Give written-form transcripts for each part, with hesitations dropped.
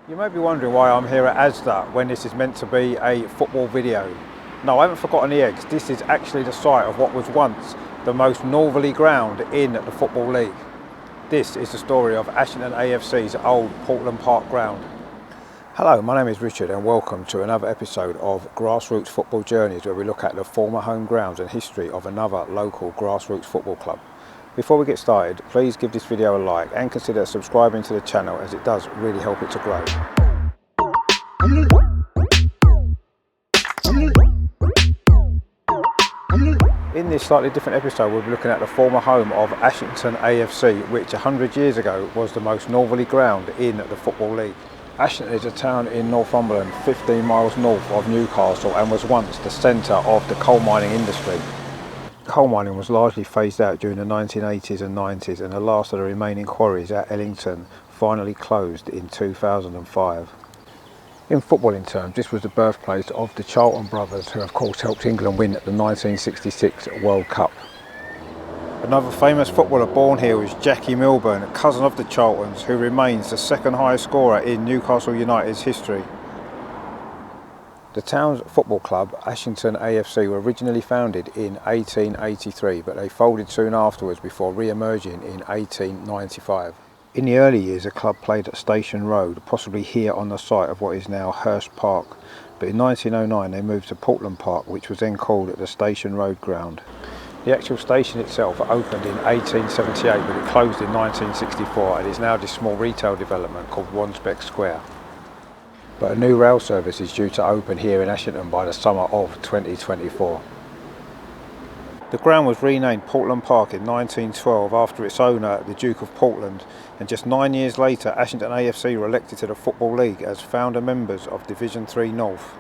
You may be wondering why I'm here at Asda when this is meant to be a football video. No, I haven't forgotten the eggs. This is actually the site of what was once the most northerly ground in the Football League. This is the story of Ashington AFC's old Portland Park ground. Hello, my name is Richard and welcome to another episode of Grassroots Football Journeys, where we look at the former home grounds and history of another local grassroots football club. Before we get started, please give this video a like and consider subscribing to the channel, as it does really help it to grow. In this slightly different episode, we'll be looking at the former home of Ashington AFC, which 100 years ago was the most northerly ground in the Football League. Ashington is a town in Northumberland, 15 miles north of Newcastle, and was once the centre of the coal mining industry. Coal mining was largely phased out during the 1980s and 90s, and the last of the remaining quarries at Ellington finally closed in 2005. In footballing terms, this was the birthplace of the Charlton brothers, who of course helped England win the 1966 World Cup. Another famous footballer born here was Jackie Milburn, cousin of the Charltons, who remains the second highest scorer in Newcastle United's history. The town's football club, Ashington AFC, were originally founded in 1883, but they folded soon afterwards before re-emerging in 1895. In the early years, the club played at Station Road, possibly here on the site of what is now Hurst Park, but in 1909 they moved to Portland Park, which was then called the Station Road ground. The actual station itself opened in 1878, but it closed in 1964 and is now this small retail development called Wansbeck Square. But a new rail service is due to open here in Ashington by the summer of 2024. The ground was renamed Portland Park in 1912 after its owner, the Duke of Portland, and just 9 years later Ashington AFC were elected to the Football League as founder members of Division 3 North.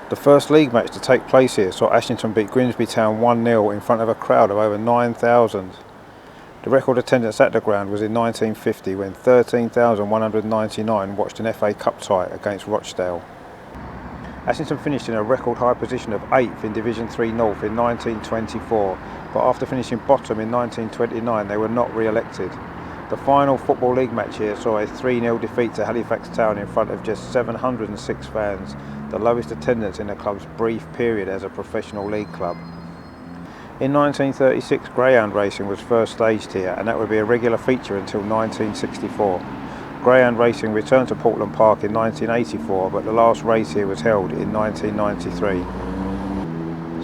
The first league match to take place here saw Ashington beat Grimsby Town 1-0 in front of a crowd of over 9,000. The record attendance at the ground was in 1950, when 13,199 watched an FA Cup tie against Rochdale. Ashington finished in a record high position of 8th in Division 3 North in 1924, but after finishing bottom in 1929 they were not re-elected. The final Football League match here saw a 3-0 defeat to Halifax Town in front of just 706 fans, the lowest attendance in the club's brief period as a professional league club. In 1936, Greyhound racing was first staged here, and that would be a regular feature until 1964. Greyhound racing returned to Portland Park in 1984, but the last race here was held in 1993.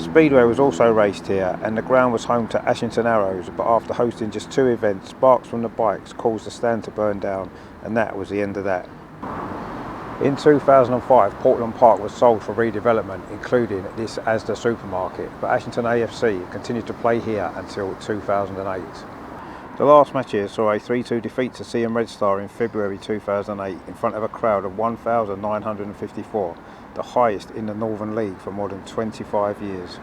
Speedway was also raced here, and the ground was home to Ashington Arrows, but after hosting just 2 events, sparks from the bikes caused the stand to burn down, and that was the end of that. In 2005, Portland Park was sold for redevelopment, including this Asda supermarket, but Ashington AFC continued to play here until 2008. The last match here saw a 3-2 defeat to CM Red Star in February 2008 in front of a crowd of 1,954, the highest in the Northern League for more than 25 years.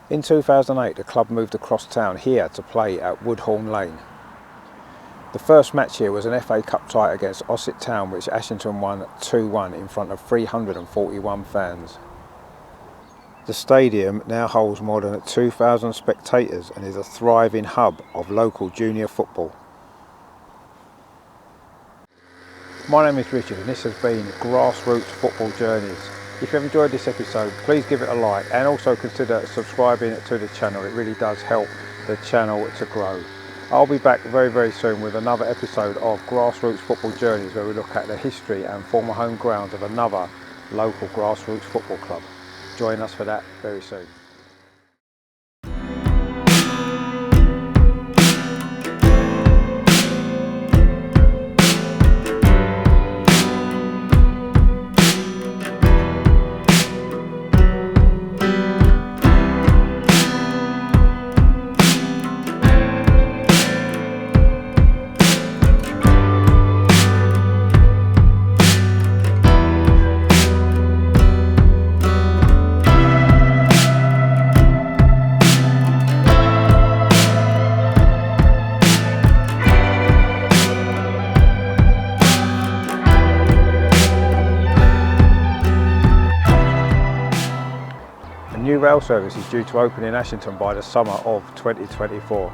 In 2008, the club moved across town here to play at Woodhorn Lane. The first match here was an FA Cup tie against Ossett Town, which Ashington won 2-1 in front of 341 fans. The stadium now holds more than 2,000 spectators and is a thriving hub of local junior football. My name is Richard and this has been Grassroots Football Journeys. If you've enjoyed this episode, please give it a like and also consider subscribing to the channel. It really does help the channel to grow. I'll be back very soon with another episode of Grassroots Football Journeys, where we look at the history and former home grounds of another local grassroots football club. Join us for that very soon. A new rail service is due to open in Ashington by the summer of 2024.